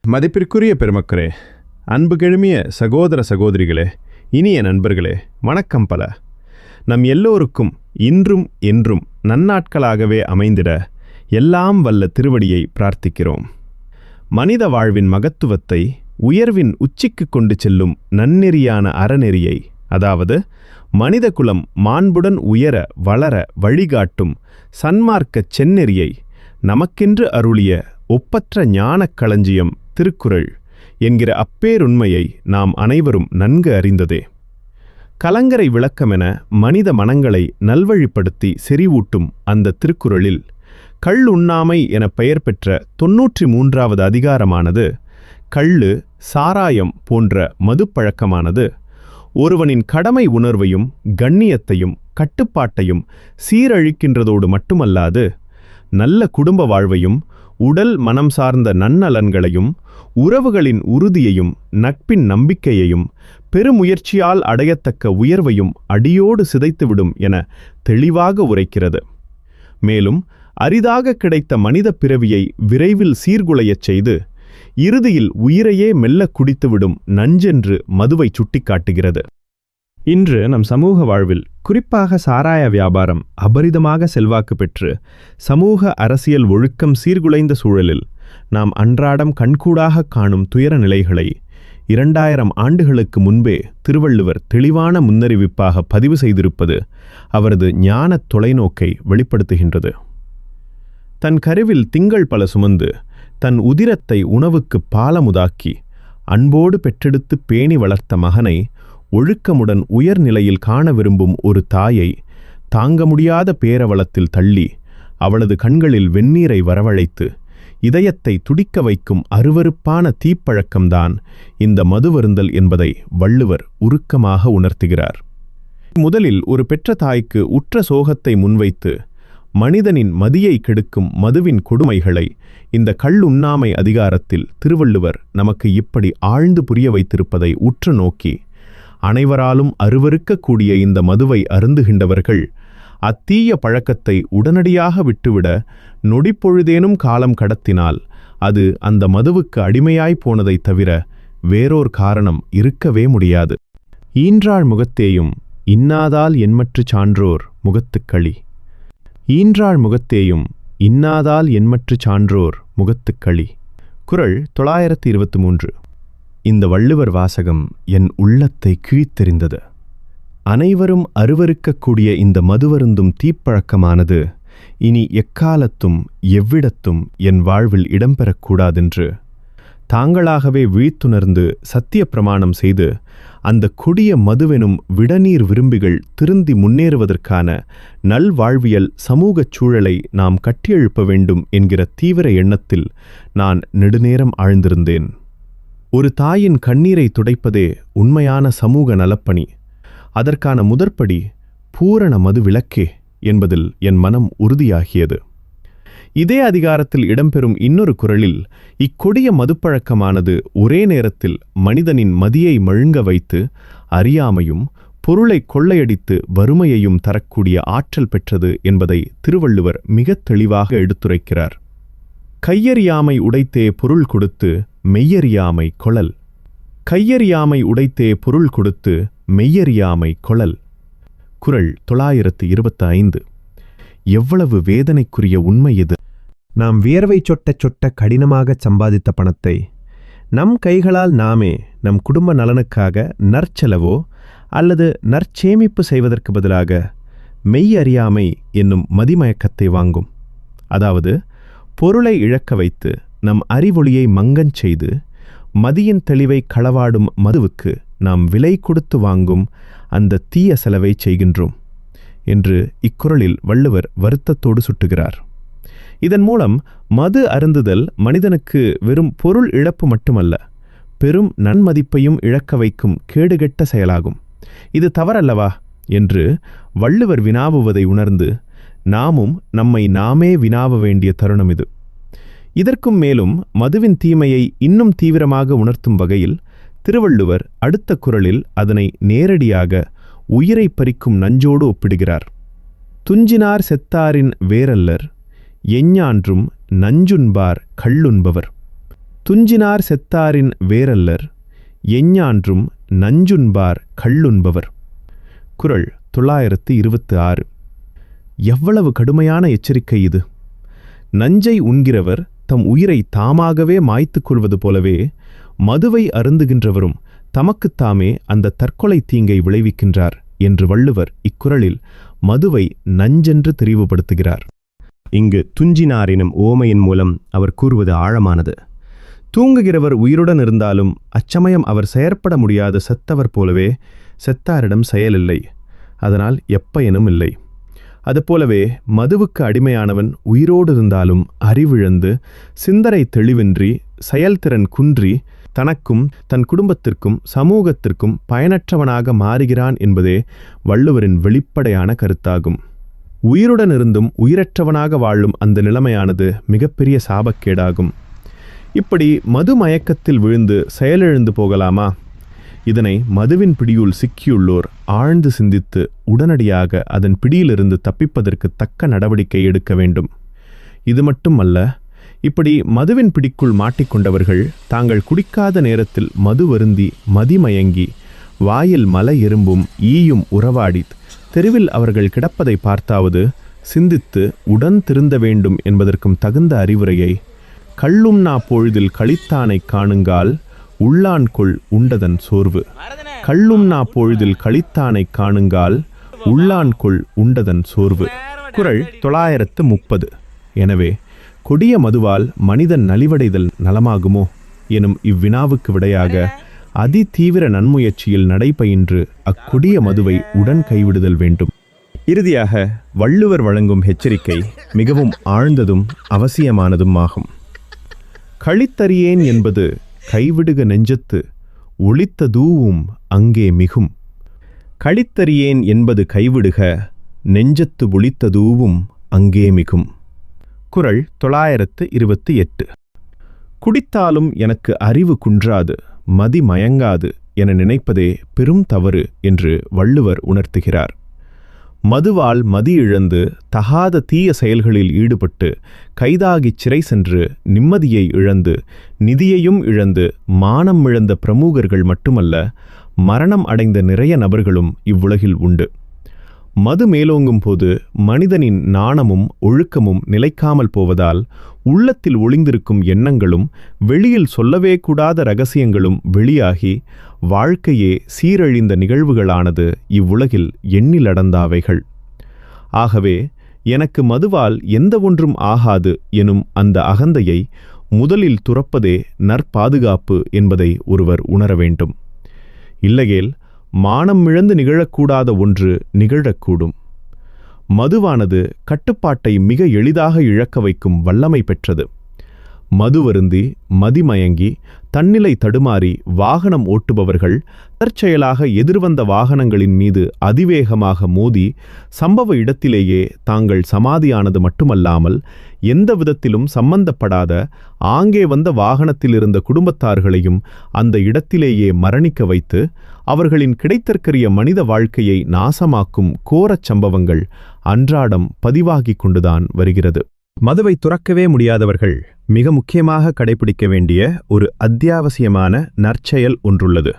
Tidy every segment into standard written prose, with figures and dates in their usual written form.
மதிப்பிற்குரிய பெருமக்களே, அன்பு கெழுமிய சகோதர சகோதரிகளே, இனிய நண்பர்களே, வணக்கம் பல. நம் எல்லோருக்கும் இன்றும் என்றும் நன்னாட்களாகவே அமைந்திட எல்லாம் வல்ல திருவடியை பிரார்த்திக்கிறோம். மனித வாழ்வின் மகத்துவத்தை உயர்வின் உச்சிக்கு கொண்டு செல்லும் நன்னெறியான அறநெறியை, அதாவது மனித குலம் மாண்புடன் உயர வளர வழிகாட்டும் சன்மார்க்கச் செந்நெறியை நமக்கென்று அருளிய ஒப்பற்ற ஞானக் களஞ்சியம் திருக்குறள் என்கிற அப்பேருண்மையை நாம் அனைவரும் நன்கு அறிந்ததே. கலங்கரை விளக்கமென மனித மனங்களை நல்வழிப்படுத்தி செறிவூட்டும் அந்த திருக்குறளில் கள்ளுண்ணாமை என பெயர் பெற்ற 93வது அதிகாரமானது கள்ளு, சாராயம் போன்ற மதுப்பழக்கமானது ஒருவனின் கடமை உணர்வையும் கண்ணியத்தையும் கட்டுப்பாட்டையும் சீரழிக்கின்றதோடு மட்டுமல்லாது நல்ல குடும்ப வாழ்வையும் உடல் மனம் சார்ந்த நன்னலன்களையும் உறவுகளின் உறுதியையும் நட்பின் நம்பிக்கையையும் பெருமுயற்சியால் அடையத்தக்க உயர்வையும் அடியோடு சிதைத்துவிடும் என தெளிவாக உரைக்கிறது. மேலும் அரிதாக கிடைத்த மனித பிறவியை விரைவில் சீர்குலையச் செய்து இறுதியில் உயிரையே மெல்ல குடித்துவிடும் நஞ்சென்று மதுவை சுட்டிக்காட்டுகிறது. இன்று நம் சமூக வாழ்வில் குறிப்பாக சாராய வியாபாரம் அபரிதமாக செல்வாக்கு பெற்று சமூக அரசியல் ஒழுக்கம் சீர்குலைந்த சூழலில் நாம் அன்றாடம் கண்கூடாக காணும் துயர நிலைகளை 2000 ஆண்டுகளுக்கு முன்பே திருவள்ளுவர் தெளிவான முன்னறிவிப்பாக பதிவு செய்திருப்பது அவரது ஞானத் தொலைநோக்கை வெளிப்படுத்துகின்றது. தன் கருவில் திங்கள் பல சுமந்து தன் உதிரத்தை உணவுக்கு பாலமுதாக்கி அன்போடு பெற்றெடுத்து பேணி வளர்த்த மகனை ஒழுக்கமுடன் உயர்நிலையில் காண விரும்பும் ஒரு தாயை தாங்க முடியாத பேரவலத்தில் தள்ளி அவளது கண்களில் வெந்நீரை வரவழைத்து இதயத்தை துடிக்க வைக்கும் அருவருப்பான தீப்பழக்கம்தான் இந்த மதுவருந்தல் என்பதை வள்ளுவர் உருக்கமாக உணர்த்துகிறார். முதலில் ஒரு பெற்ற தாய்க்கு உற்ற சோகத்தை முன்வைத்து மனிதனின் மதியை கெடுக்கும் மதுவின் கொடுமைகளை இந்த கள்ளுண்ணாமை அதிகாரத்தில் திருவள்ளுவர் நமக்கு இப்படி ஆழ்ந்து புரிய வைத்திருப்பதை உற்று நோக்கி அனைவராலும் அருவருக்கக்கூடிய இந்த மதுவை அருந்துகின்றவர்கள் அத்தீய பழக்கத்தை உடனடியாக விட்டுவிட நொடிப்பொழுதேனும் காலம் கடத்தினால் அது அந்த மதுவுக்கு அடிமையாய் போனதைத் தவிர வேறோர் காரணம் இருக்கவே முடியாது. ஈன்றாள் முகத்தேயும் இன்னாதால் என்மற்றுச் சான்றோர் முகத்துக்களி. ஈன்றாள் முகத்தேயும் இன்னாதால் என்மற்றுச் சான்றோர் முகத்துக்களி. குறள் 923. இந்த வள்ளுவர் வாசகம் என் உள்ளத்தை கிழித்தெறிந்தது. அனைவரும் அருவருக்கக்கூடிய இந்த மதுவருந்தும் தீப்பழக்கமானது இனி எக்காலத்தும் எவ்விடத்தும் என் வாழ்வில் இடம்பெறக்கூடாதென்று தாங்களாகவே விழித்துணர்ந்து சத்திய பிரமாணம் செய்து அந்த கொடிய மதுவெனும் விடநீர் விரும்பிகள் திருந்தி முன்னேறுவதற்கான நல்வாழ்வியல் சமூகச் சூழலை நாம் கட்டியெழுப்ப வேண்டும் என்கிற தீவிர எண்ணத்தில் நான் நெடுநேரம் ஆழ்ந்திருந்தேன். ஒரு தாயின் கண்ணீரை துடைப்பதே உண்மையான சமூக நலப்பணி. அதற்கான முதற்படி பூரண மது விலக்கே என்பதில் என் மனம் உறுதியாகியது. இதே அதிகாரத்தில் இடம்பெறும் இன்னொரு குறளில் இக்கொடிய மதுப்பழக்கமானது ஒரே நேரத்தில் மனிதனின் மதியை மழுங்க வைத்து அறியாமையும் பொருளை கொள்ளையடித்து வறுமையையும் தரக்கூடிய ஆற்றல் பெற்றது என்பதை திருவள்ளுவர் மிகத் தெளிவாக எடுத்துரைக்கிறார். கையறியாமை உடைத்தே பொருள் கொடுத்து மெய்யறியாமை கொளல். கையறியாமை உடைத்தே பொருள் கொடுத்து மெய்யறியாமை கொளல். குறள் 925. எவ்வளவு வேதனைக்குரிய உண்மை இது! நாம் வியர்வை சொட்ட சொட்ட கடினமாகச் சம்பாதித்த பணத்தை நம் கைகளால் நாமே நம் குடும்ப நலனுக்காக நற்செலவோ அல்லது நற்சேமிப்பு செய்வதற்கு பதிலாக மெய் அறியாமை என்னும் மதிமயக்கத்தை வாங்கும். அதாவது பொருளை இழக்க வைத்து நம் அறிவொளியை மங்கச் செய்து மதியின் தெளிவை களவாடும் மதுவுக்கு நாம் விலை கொடுத்து வாங்கும் அந்த தீய செலவை செய்கின்றோம் என்று இக்குறளில் வள்ளுவர் வருத்தத்தோடு சுட்டுகிறார். இதன் மூலம் மது அருந்துதல் மனிதனுக்கு வெறும் பொருள் இழப்பு மட்டுமல்ல, பெரும் நன்மதிப்பையும் இழக்க வைக்கும் கேடுகெட்ட செயலாகும். இது தவறல்லவா என்று வள்ளுவர் வினாவுவதை உணர்ந்து நாமும் நம்மை நாமே வினாவ வேண்டிய தருணம் இது. இதற்கும் மேலும் மதுவின் தீமையை இன்னும் தீவிரமாக உணர்த்தும் வகையில் திருவள்ளுவர் அடுத்த குறளில் அதனை நேரடியாக உயிரை பறிக்கும் நஞ்சோடு ஒப்பிடுகிறார். துஞ்சினார் செத்தாரின் வேரல்லர் எஞ்ஞான்றும் நஞ்சுண்பார் கள்ளுண்பவர். துஞ்சினார் செத்தாரின் வேரல்லர், எஞ்ஞான்றும் நஞ்சுண்பார் கள்ளுண்பவர். குறள் 926. எவ்வளவு கடுமையான எச்சரிக்கை இது! நஞ்சை உண்கிறவர் தம் உயிரை தாமாகவே மாய்த்துக் கொள்வது போலவே மதுவை அருந்துகின்றவரும் தமக்குத்தாமே அந்த தற்கொலை தீங்கை விளைவிக்கின்றார் என்று வள்ளுவர் இக்குறளில் மதுவை நஞ்சென்று தெரிவுபடுத்துகிறார். இங்கு துஞ்சினாரினும் ஓமையின் மூலம் அவர் கூறுவது ஆழமானது. தூங்குகிறவர் உயிருடன் இருந்தாலும் அச்சமயம் அவர் செயற்பட முடியாத செத்தவர் போலவே செத்தாரிடம் செயலில்லை, அதனால் எப்பயனும் இல்லை. அதுபோலவே மதுவுக்கு அடிமையானவன் உயிரோடு இருந்தாலும் அறிவிழந்து சிந்தனை தெளிவின்றி செயல்திறன் குன்றி தனக்கும் தன் குடும்பத்திற்கும் சமூகத்திற்கும் பயனற்றவனாக மாறுகிறான் என்பதே வள்ளுவரின் வெளிப்படையான கருத்தாகும். உயிருடன் இருந்தும் உயிரற்றவனாக வாழும் அந்த நிலைமையானது மிகப்பெரிய சாபக்கேடாகும். இப்படி மது மயக்கத்தில் விழுந்து செயலிழந்து போகலாமா? இதனை மதுவின் பிடியுள் சிக்கியுள்ளோர் ஆழ்ந்து சிந்தித்து உடனடியாக அதன் பிடியிலிருந்து தப்பிப்பதற்கு தக்க நடவடிக்கை எடுக்க வேண்டும். இது மட்டுமல்ல, இப்படி மதுவின் பிடிக்குள் மாட்டிக்கொண்டவர்கள் தாங்கள் குடிக்காத நேரத்தில் மது வருந்தி மதிமயங்கி வாயில் மலை எறும்பும் ஈயும் உறவாடி தெருவில் அவர்கள் கிடப்பதை பார்த்தாவது சிந்தித்து உடன் திருந்த வேண்டும் என்பதற்கும் தகுந்த அறிவுரையை கள்ளும்னா பொழுதில் கழித்தானை காணுங்கால் உள்ளான்கொள் உண்டதன் சோர்வு. கள்ளும்னா பொழுதில் கழித்தானை காணுங்கால் உள்ளான்கொள் உண்டதன் சோர்வு. குறள் 930. எனவே கொடிய மதுவால் மனிதன் நலிவடைதல் நலமாகுமோ எனும் இவ்வினாவுக்கு விடையாக அதி தீவிர நன்முயற்சியில் நடைபயின்று அக்கொடிய மதுவை உடன் கைவிடுதல் வேண்டும். இறுதியாக வள்ளுவர் வழங்கும் எச்சரிக்கை மிகவும் ஆழ்ந்ததும் அவசியமானதும் ஆகும். கழித்தறியேன் என்பது கைவிடுக நெஞ்சத்து ஒளித்ததூவும் அங்கே மிகும். கழித்தறியேன் என்பது கைவிடுக நெஞ்சத்து ஒளித்ததூவும் அங்கே மிகும். குறள் 928. குடித்தாலும் எனக்கு அறிவு குன்றாது மதி மயங்காது என நினைப்பதே பெரும் தவறு என்று வள்ளுவர் உணர்த்துகிறார். மதுவால் மதி இழந்து தகாத தீய செயல்களில் ஈடுபட்டு கைதாகிச் சிறை சென்று நிம்மதியை இழந்து நிதியையும் இழந்து மானம் இழந்த பிரமுகர்கள் மட்டுமல்ல, மரணம் அடைந்த நிறைய நபர்களும் இவ்வுலகில் உண்டு. மது மேலோங்கும் போது மனிதனின் நாணமும் ஒழுக்கமும் நிலைக்காமல் போவதால் உள்ளத்தில் ஒளிந்திருக்கும் எண்ணங்களும் வெளியில் சொல்லவே கூடாத இரகசியங்களும் வெளியாகி வாழ்க்கையே சீரழிந்த நிகழ்வுகளானது இவ்வுலகில் எண்ணிலடந்தாவைகள். ஆகவே எனக்கு மதுவால் எந்த ஒன்றும் ஆகாது எனும் அந்த அகந்தையை முதலில் துறப்பதே நற்பாதுகாப்பு என்பதை ஒருவர் உணர வேண்டும். இல்லையேல் மானம் இழந்து நிகழக்கூடாத ஒன்று நிகழக்கூடும். மதுவானது கட்டுப்பாட்டை மிக எளிதாக இழக்க வைக்கும் வல்லமை பெற்றது. மதுவருந்தி மதிமயங்கி தன்னிலை தடுமாறி வாகனம் ஓட்டுபவர்கள் தற்செயலாக எதிர்வந்த வாகனங்களின் மீது அதிவேகமாக மோதி சம்பவ இடத்திலேயே தாங்கள் சமாதியானது மட்டுமல்லாமல் எந்த விதத்திலும் சம்பந்தப்படாத ஆங்கே வந்த வாகனத்தில் இருந்த குடும்பத்தார்களையும் அந்த இடத்திலேயே மரணிக்க வைத்து அவர்களின் கிடைத்தற்கரிய மனித வாழ்க்கையை நாசமாக்கும் கோரச் சம்பவங்கள் அன்றாடம் பதிவாகிக் கொண்டுதான் வருகிறது. மதுவை துறக்கவே முடியாதவர்கள் மிக முக்கியமாக கடைபிடிக்க வேண்டிய ஒரு அத்தியாவசியமான நற்செயல் ஒன்றுள்ளது.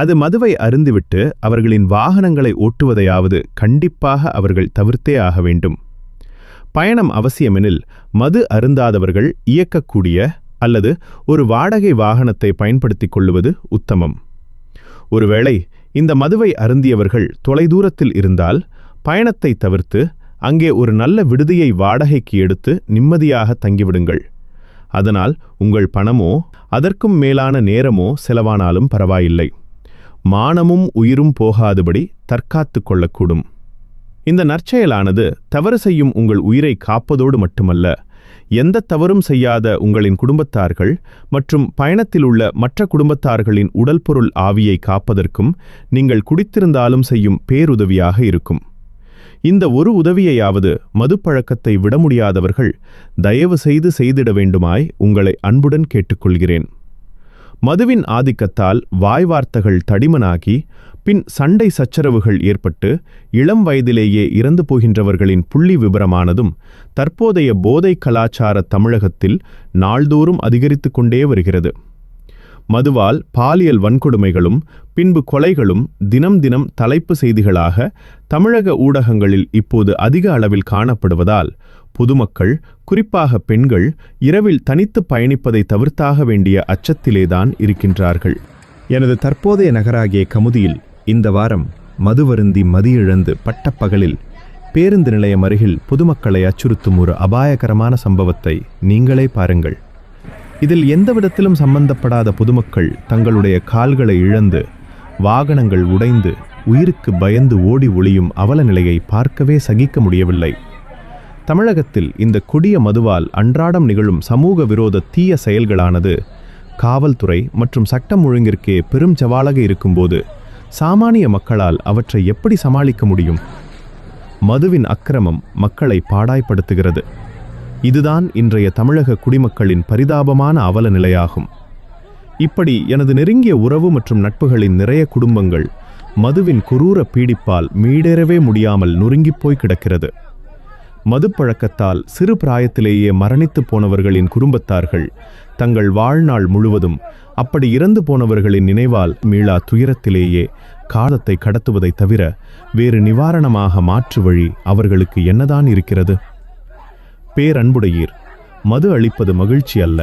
அது மதுவை அருந்திவிட்டு அவர்களின் வாகனங்களை ஓட்டுவதையாவது கண்டிப்பாக அவர்கள் தவிர்த்தே ஆக வேண்டும். பயணம் அவசியமெனில் மது அருந்தாதவர்கள் இயக்கக்கூடிய அல்லது ஒரு வாடகை வாகனத்தை பயன்படுத்திக் கொள்ளுவது உத்தமம். ஒருவேளை இந்த மதுவை அருந்தியவர்கள் தொலைதூரத்தில் இருந்தால் பயணத்தை தவிர்த்து அங்கே ஒரு நல்ல விடுதியை வாடகைக்கு எடுத்து நிம்மதியாக தங்கிவிடுங்கள். அதனால் உங்கள் பணமோ அதற்கும் மேலான நேரமோ செலவானாலும் பரவாயில்லை. மானமும் உயிரும் போகாதபடி தற்காத்து கொள்ளக்கூடும். இந்த நற்செயலானது தவறு செய்யும் உங்கள் உயிரை காப்பதோடு மட்டுமல்ல, எந்த தவறும் செய்யாத உங்களின் குடும்பத்தார்கள் மற்றும் பயணத்தில் உள்ள மற்ற குடும்பத்தார்களின் உடல் பொருள் ஆவியை காப்பதற்கும் நீங்கள் குடித்திருந்தாலும் செய்யும் பேருதவியாக இருக்கும். இந்த ஒரு உதவியையாவது மதுப்பழக்கத்தை விட முடியாதவர்கள் தயவு செய்து செய்திட வேண்டுமாய் உங்களை அன்புடன் கேட்டுக்கொள்கிறேன். மதுவின் ஆதிக்கத்தால் வாய்வார்த்தைகள் தடிமனாகி பின் சண்டை சச்சரவுகள் ஏற்பட்டு இளம் வயதிலேயே இறந்து போகின்றவர்களின் புள்ளி விபரமானதும் தற்போதைய போதை கலாச்சார தமிழகத்தில் நாள்தோறும் அதிகரித்து கொண்டே வருகிறது. மதுவால் பாலியல் வன்கொடுமைகளும் பின்பு கொலைகளும் தினம் தினம் தலைப்பு செய்திகளாக தமிழக ஊடகங்களில் இப்போது அதிக அளவில் காணப்படுவதால் பொதுமக்கள், குறிப்பாக பெண்கள், இரவில் தனித்து பயணிப்பதை தவிர்த்தாக வேண்டிய அச்சத்திலேதான் இருக்கின்றார்கள். எனது தற்போதைய நகராகிய கமுதியில் இந்த வாரம் மதுவருந்தி மதியிழந்து பட்டப்பகலில் பேருந்து நிலையம் அருகில் பொதுமக்களை அச்சுறுத்தும் ஒரு அபாயகரமான சம்பவத்தை நீங்களே பாருங்கள். இதில் எந்தவிதத்திலும் சம்பந்தப்படாத பொதுமக்கள் தங்களுடைய கால்களை இழந்து, வாகனங்கள் உடைந்து, உயிருக்கு பயந்து ஓடி ஒளியும் அவல நிலையை பார்க்கவே சகிக்க முடியவில்லை. தமிழகத்தில் இந்த கொடிய மதுவால் அன்றாடம் நிகழும் சமூக விரோத தீய செயல்களானது காவல்துறை மற்றும் சட்டம் ஒழுங்கிற்கே பெரும் சவாலாக இருக்கும்போது சாமானிய மக்களால் அவற்றை எப்படி சமாளிக்க முடியும்? மதுவின் அக்கிரமம் மக்களை பாடாய்ப்படுத்துகிறது. இதுதான் இன்றைய தமிழக குடிமக்களின் பரிதாபமான அவல நிலையாகும். இப்படி எனது நெருங்கிய உறவு மற்றும் நட்புகளின் நிறைய குடும்பங்கள் மதுவின் குரூர பீடிப்பால் மீடேறவே முடியாமல் நொறுங்கிப்போய் கிடக்கிறது. மதுப்பழக்கத்தால் சிறு பிராயத்திலேயே மரணித்து போனவர்களின் குடும்பத்தார்கள் தங்கள் வாழ்நாள் முழுவதும் அப்படி இறந்து போனவர்களின் நினைவால் மீளா துயரத்திலேயே காலத்தை கடத்துவதை தவிர வேறு நிவாரணமாக மாற்று வழி அவர்களுக்கு என்னதான் இருக்கிறது? பேரன்புடையீர், மது அளிப்பது மகிழ்ச்சி அல்ல,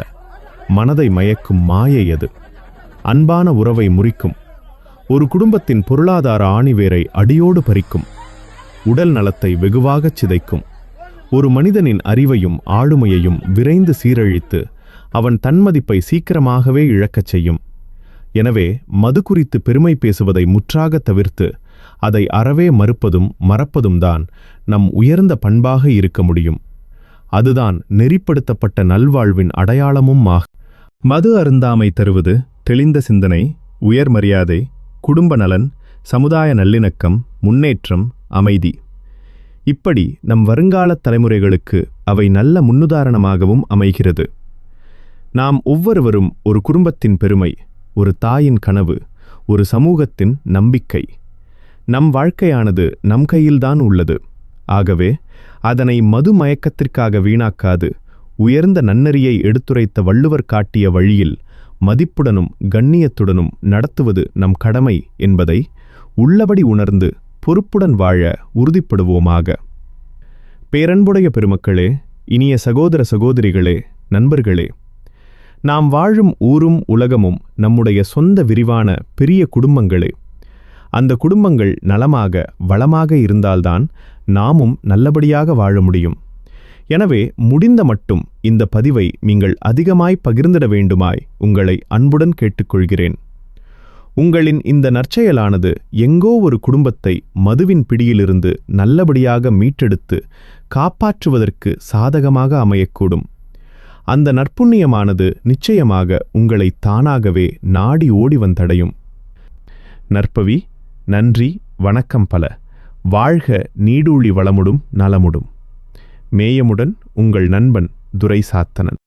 மனதை மயக்கும் மாயை அது. அன்பான உறவை முறிக்கும், ஒரு குடும்பத்தின் பொருளாதார ஆணிவேரை அடியோடு பறிக்கும், உடல் நலத்தை வெகுவாகச் சிதைக்கும், ஒரு மனிதனின் அறிவையும் ஆளுமையையும் விரைந்து சீரழித்து அவன் தன்மதிப்பை சீக்கிரமாகவே இழக்கச் செய்யும். எனவே மது குறித்து பெருமை பேசுவதை முற்றாக தவிர்த்து அதை அறவே மறுப்பதும் மறப்பதும் தான் நம் உயர்ந்த பண்பாக இருக்க முடியும். அதுதான் நெறிப்படுத்தப்பட்ட நல்வாழ்வின் அடையாளமும் ஆகும். மது அருந்தாமை தருவது தெளிந்த சிந்தனை, உயர் மரியாதை, குடும்ப நலன், சமுதாய நல்லிணக்கம், முன்னேற்றம், அமைதி. இப்படி நம் வருங்கால தலைமுறைகளுக்கு அவை நல்ல முன்னுதாரணமாகவும் அமைகிறது. நாம் ஒவ்வொருவரும் ஒரு குடும்பத்தின் பெருமை, ஒரு தாயின் கனவு, ஒரு சமூகத்தின் நம்பிக்கை. நம் வாழ்க்கையானது நம் கையில்தான் உள்ளது. ஆகவே அதனை மது மயக்கத்திற்காக வீணாக்காது உயர்ந்த நன்னெறியை எடுத்துரைத்த வள்ளுவர் காட்டிய வழியில் மதிப்புடனும் கண்ணியத்துடனும் நடத்துவது நம் கடமை என்பதை உள்ளபடி உணர்ந்து பொறுப்புடன் வாழ உறுதிப்படுவோமாக. பேரன்புடைய பெருமக்களே, இனிய சகோதர சகோதரிகளே, நண்பர்களே, நாம் வாழும் ஊரும் உலகமும் நம்முடைய சொந்த விரிவான பெரிய குடும்பங்களே. அந்த குடும்பங்கள் நலமாக வளமாக இருந்தால்தான் நாமும் நல்லபடியாக வாழ முடியும். எனவே முடிந்த மட்டும் இந்த பதிவை நீங்கள் அதிகமாய் பகிர்ந்திட வேண்டுமாய் உங்களை அன்புடன் கேட்டுக்கொள்கிறேன். உங்களின் இந்த நற்செயலானது எங்கோ ஒரு குடும்பத்தை மதுவின் பிடியிலிருந்து நல்லபடியாக மீட்டெடுத்து காப்பாற்றுவதற்கு சாதகமாக அமையக்கூடும். அந்த நற்புண்ணியமானது நிச்சயமாக உங்களை தானாகவே நாடி ஓடி வந்தடையும். நற்பவி, நன்றி, வணக்கம் பல. வாழ்க நீடூழி வளமுடும் நலமுடும். மேயமுடன் உங்கள் நண்பன் துரை சாத்தனன்.